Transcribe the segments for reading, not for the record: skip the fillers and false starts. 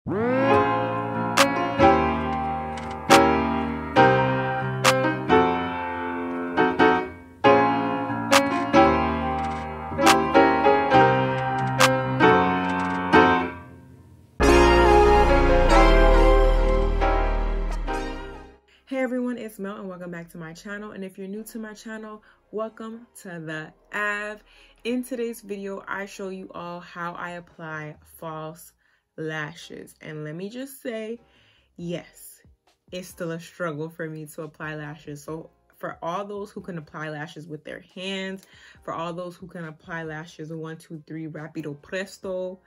Hey everyone, it's Mel and welcome back to my channel. And if you're new to my channel, welcome to the Av. In today's video, I show you all how I apply false lashes. And let me just say, yes, it's still a struggle for me to apply lashes. So for all those who can apply lashes with their hands, for all those who can apply lashes 1, 2, 3, rapido presto,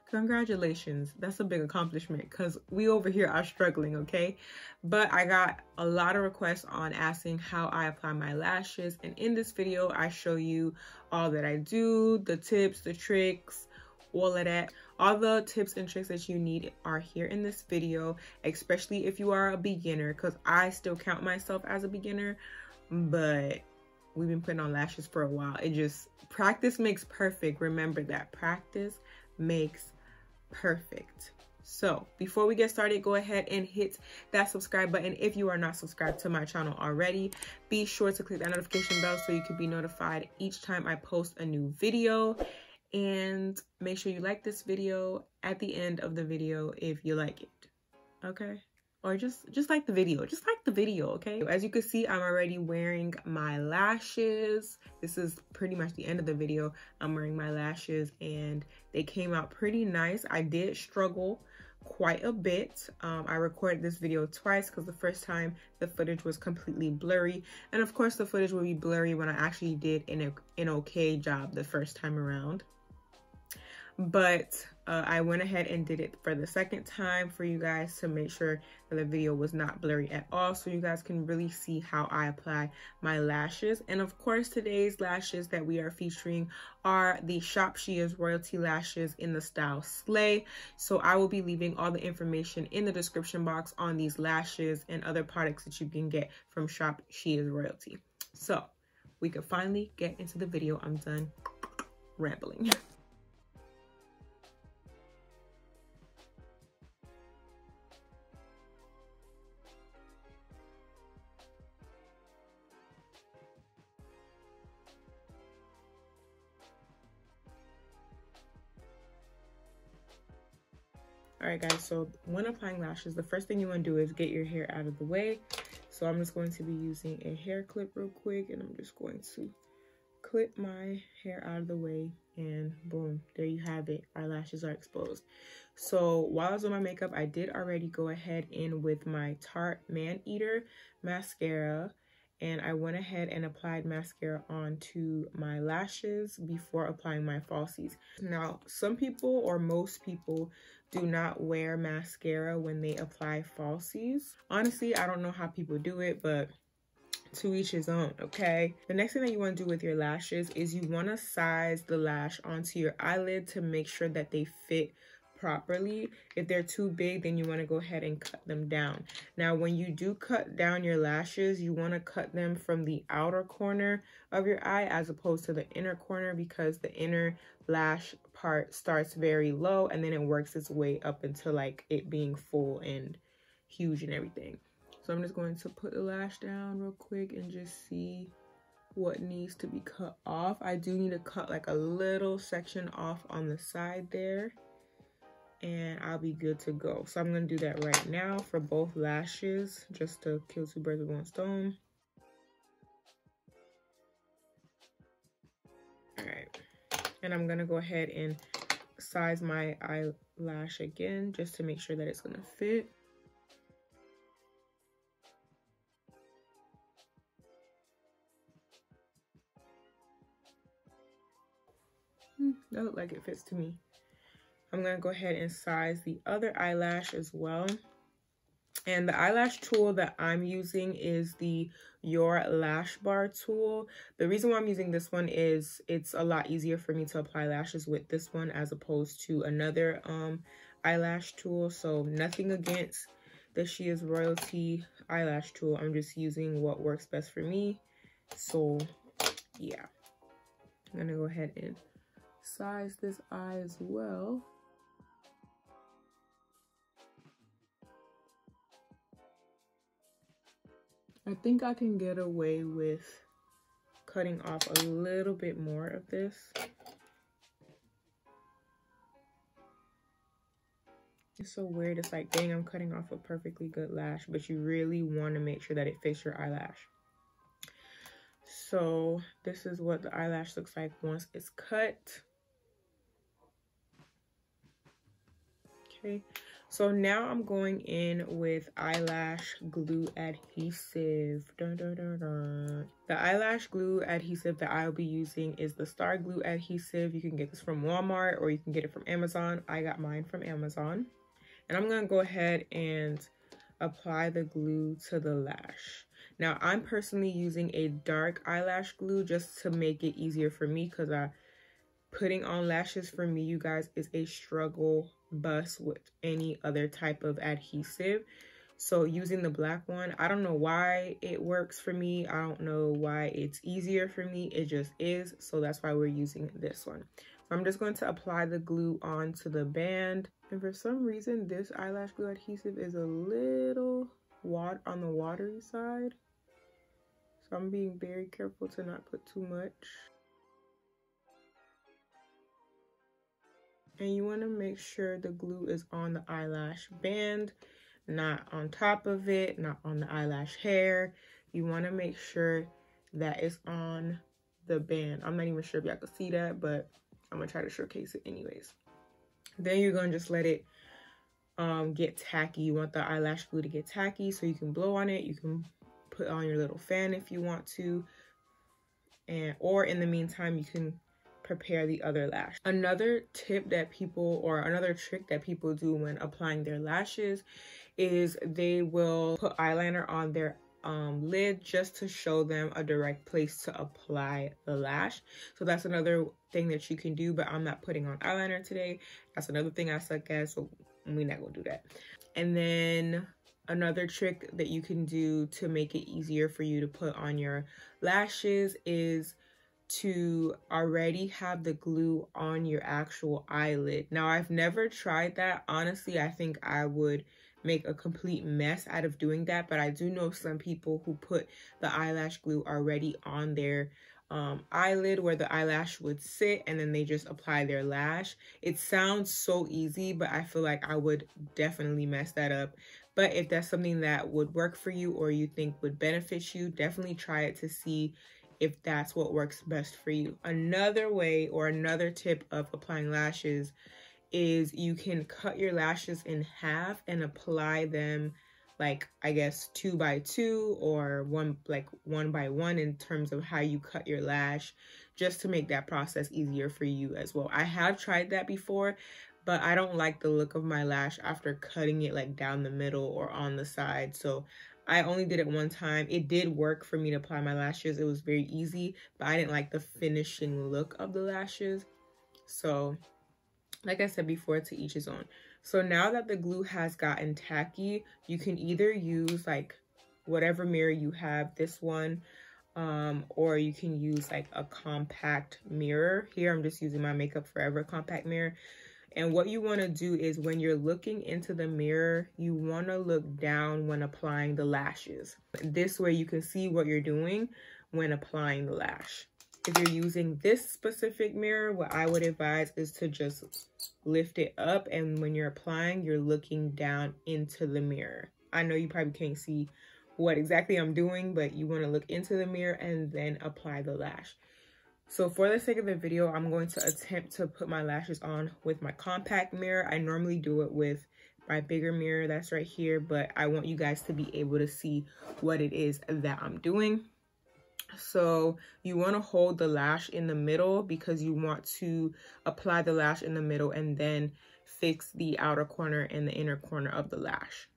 congratulations. That's a big accomplishment because we over here are struggling, okay? But I got a lot of requests on asking how I apply my lashes, and in this video I show you all that I do, the tips, the tricks, all of that. All the tips and tricks that you need are here in this video, especially if you are a beginner, because I still count myself as a beginner, but we've been putting on lashes for a while. It just, practice makes perfect. Remember that, practice makes perfect. So before we get started, go ahead and hit that subscribe button if you are not subscribed to my channel already. Be sure to click that notification bell so you can be notified each time I post a new video, and make sure you like this video at the end of the video if you like it, okay? Or just like the video, just like the video, okay? As you can see, I'm already wearing my lashes. This is pretty much the end of the video. I'm wearing my lashes and they came out pretty nice. I did struggle quite a bit. I recorded this video twice because the first time the footage was completely blurry. And of course the footage will be blurry when I actually did an okay job the first time around. But I went ahead and did it for the second time for you guys to make sure that the video was not blurry at all, so you guys can really see how I apply my lashes. And of course, today's lashes that we are featuring are the Shop She Is Royalty lashes in the style Slay. So I will be leaving all the information in the description box on these lashes and other products that you can get from Shop She Is Royalty. So we can finally get into the video. I'm done rambling. Alright guys, so when applying lashes, the first thing you want to do is get your hair out of the way. So I'm just going to be using a hair clip real quick, and I'm just going to clip my hair out of the way, and boom, there you have it. Our lashes are exposed. So while I was on my makeup, I did already go ahead in with my Tarte Man Eater mascara, and I went ahead and applied mascara onto my lashes before applying my falsies. Now, some people or most people do not wear mascara when they apply falsies. Honestly, I don't know how people do it, but to each his own, okay? The next thing that you want to do with your lashes is you want to size the lash onto your eyelid to make sure that they fit properly. If they're too big, then you want to go ahead and cut them down. Now, when you do cut down your lashes, you want to cut them from the outer corner of your eye as opposed to the inner corner, because the inner lash part starts very low and then it works its way up into like it being full and huge and everything. So I'm just going to put the lash down real quick and just see what needs to be cut off. I do need to cut like a little section off on the side there, and I'll be good to go. So I'm going to do that right now for both lashes, just to kill two birds with one stone. All right, and I'm going to go ahead and size my eyelash again just to make sure that it's going to fit. That looks like it fits to me. I'm going to go ahead and size the other eyelash as well. And the eyelash tool that I'm using is the Your Lash Bar tool. The reason why I'm using this one is it's a lot easier for me to apply lashes with this one as opposed to another eyelash tool. So nothing against the She Is Royalty eyelash tool. I'm just using what works best for me. So yeah, I'm going to go ahead and size this eye as well. I think I can get away with cutting off a little bit more of this. It's so weird. It's like, dang, I'm cutting off a perfectly good lash, but you really want to make sure that it fits your eyelash. So this is what the eyelash looks like once it's cut. Okay, so now I'm going in with eyelash glue adhesive. Dun, dun, dun, dun. The eyelash glue adhesive that I'll be using is the Star Glue adhesive. You can get this from Walmart or you can get it from Amazon. I got mine from Amazon. And I'm gonna go ahead and apply the glue to the lash. Now I'm personally using a dark eyelash glue just to make it easier for me, because putting on lashes for me, you guys, is a struggle bus with any other type of adhesive. So using the black one, I don't know why it works for me. I don't know why it's easier for me. It just is. So that's why we're using this one. So I'm just going to apply the glue onto the band. And for some reason, this eyelash glue adhesive is a little on the watery side. So I'm being very careful to not put too much. And you want to make sure the glue is on the eyelash band, not on top of it, not on the eyelash hair. You want to make sure that it's on the band. I'm not even sure if y'all can see that, but I'm going to try to showcase it anyways. Then you're going to just let it get tacky. You want the eyelash glue to get tacky so you can blow on it. You can put on your little fan if you want to. Or in the meantime, you can prepare the other lash. Another tip that people, or another trick that people do when applying their lashes, is they will put eyeliner on their lid just to show them a direct place to apply the lash. So that's another thing that you can do, but I'm not putting on eyeliner today. That's another thing I suck at, so we're not gonna do that. And then another trick that you can do to make it easier for you to put on your lashes is to already have the glue on your actual eyelid. Now, I've never tried that. Honestly, I think I would make a complete mess out of doing that, but I do know some people who put the eyelash glue already on their eyelid where the eyelash would sit, and then they just apply their lash. It sounds so easy, but I feel like I would definitely mess that up. But if that's something that would work for you or you think would benefit you, definitely try it to see if that's what works best for you. Another way, or another tip of applying lashes, is you can cut your lashes in half and apply them, like, I guess 2 by 2 or 1 by 1 in terms of how you cut your lash, just to make that process easier for you as well. I have tried that before, but I don't like the look of my lash after cutting it like down the middle or on the side. So I only did it one time. It did work for me to apply my lashes. It was very easy, but I didn't like the finishing look of the lashes. So like I said before, to each his own. So now that the glue has gotten tacky, you can either use like whatever mirror you have, this one, or you can use like a compact mirror. Here I'm just using my Makeup Forever compact mirror. And what you want to do is, when you're looking into the mirror, you want to look down when applying the lashes. This way you can see what you're doing when applying the lash. If you're using this specific mirror, what I would advise is to just lift it up, and when you're applying, you're looking down into the mirror. I know you probably can't see what exactly I'm doing, but you want to look into the mirror and then apply the lash. So for the sake of the video, I'm going to attempt to put my lashes on with my compact mirror. I normally do it with my bigger mirror that's right here, but I want you guys to be able to see what it is that I'm doing. So you want to hold the lash in the middle, because you want to apply the lash in the middle and then fix the outer corner and the inner corner of the lash.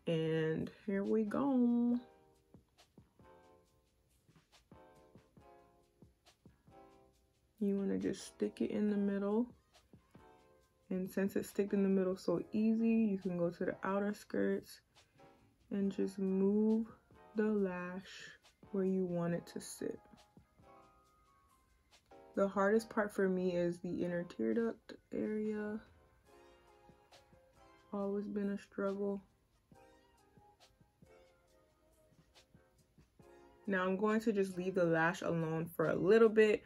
And here we go. You want to just stick it in the middle. And since it's sticked in the middle so easy, you can go to the outer skirts and just move the lash where you want it to sit. The hardest part for me is the inner tear duct area. Always been a struggle. Now I'm going to just leave the lash alone for a little bit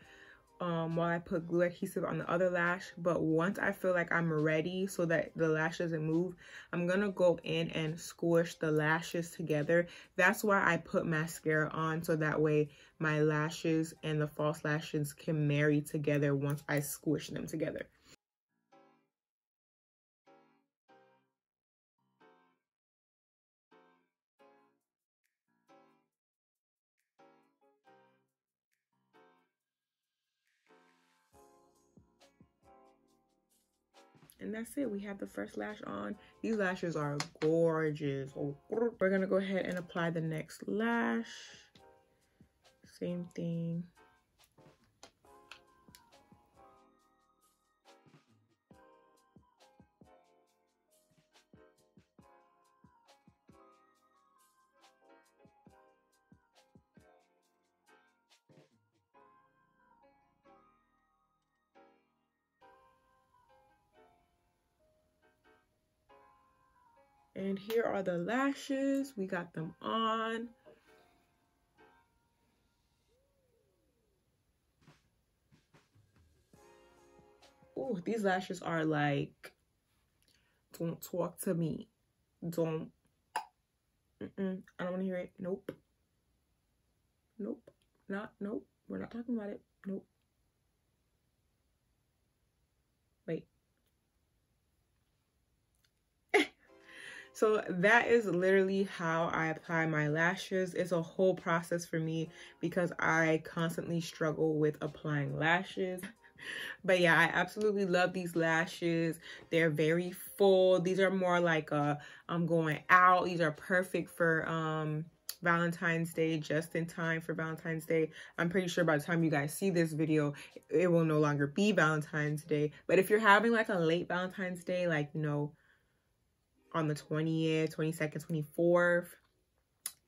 while I put glue adhesive on the other lash. But once I feel like I'm ready so that the lash doesn't move, I'm gonna go in and squish the lashes together. That's why I put mascara on, so that way my lashes and the false lashes can marry together once I squish them together. And that's it. We have the first lash on. These lashes are gorgeous. Oh, we're gonna go ahead and apply the next lash. Same thing. And here are the lashes. We got them on. Oh, these lashes are like, don't talk to me. Don't. I don't want to hear it. Nope. Nope. Nope. We're not talking about it. Nope. Wait. So that is literally how I apply my lashes. It's a whole process for me because I constantly struggle with applying lashes. But yeah, I absolutely love these lashes. They're very full. These are more like I'm going out. These are perfect for Valentine's Day, just in time for Valentine's Day. I'm pretty sure by the time you guys see this video, it will no longer be Valentine's Day. But if you're having like a late Valentine's Day, like, you know, on the 20th, 22nd, 24th,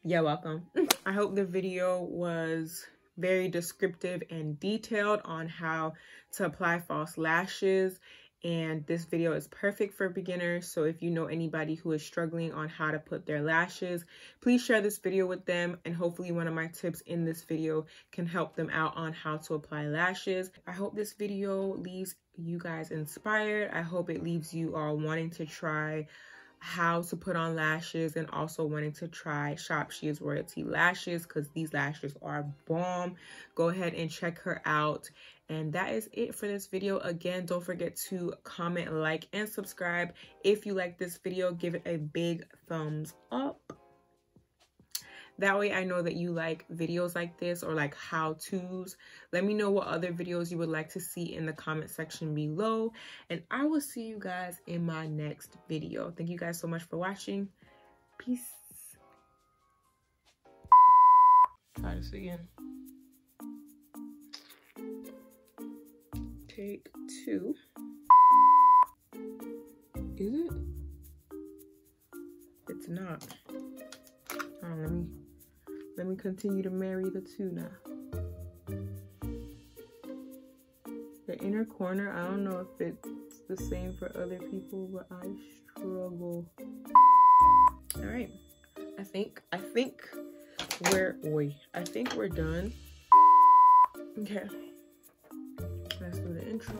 yeah, welcome. I hope the video was very descriptive and detailed on how to apply false lashes, and this video is perfect for beginners. So if you know anybody who is struggling on how to put their lashes, please share this video with them, and hopefully one of my tips in this video can help them out on how to apply lashes. I hope this video leaves you guys inspired. I hope it leaves you all wanting to try how to put on lashes, and also wanting to try Shop She Is Royalty lashes, because these lashes are bomb. Go ahead and check her out. And that is it for this video. Again, don't forget to comment, like, and subscribe. If you like this video, give it a big thumbs up. That way I know that you like videos like this, or like how-tos. Let me know what other videos you would like to see in the comment section below. And I will see you guys in my next video. Thank you guys so much for watching. Peace. Try this again. Take 2. Is it? It's not. Let me continue to marry the 2 now. The inner corner, I don't know if it's the same for other people, but I struggle. All right, I think we're done. Okay, let's do the intro.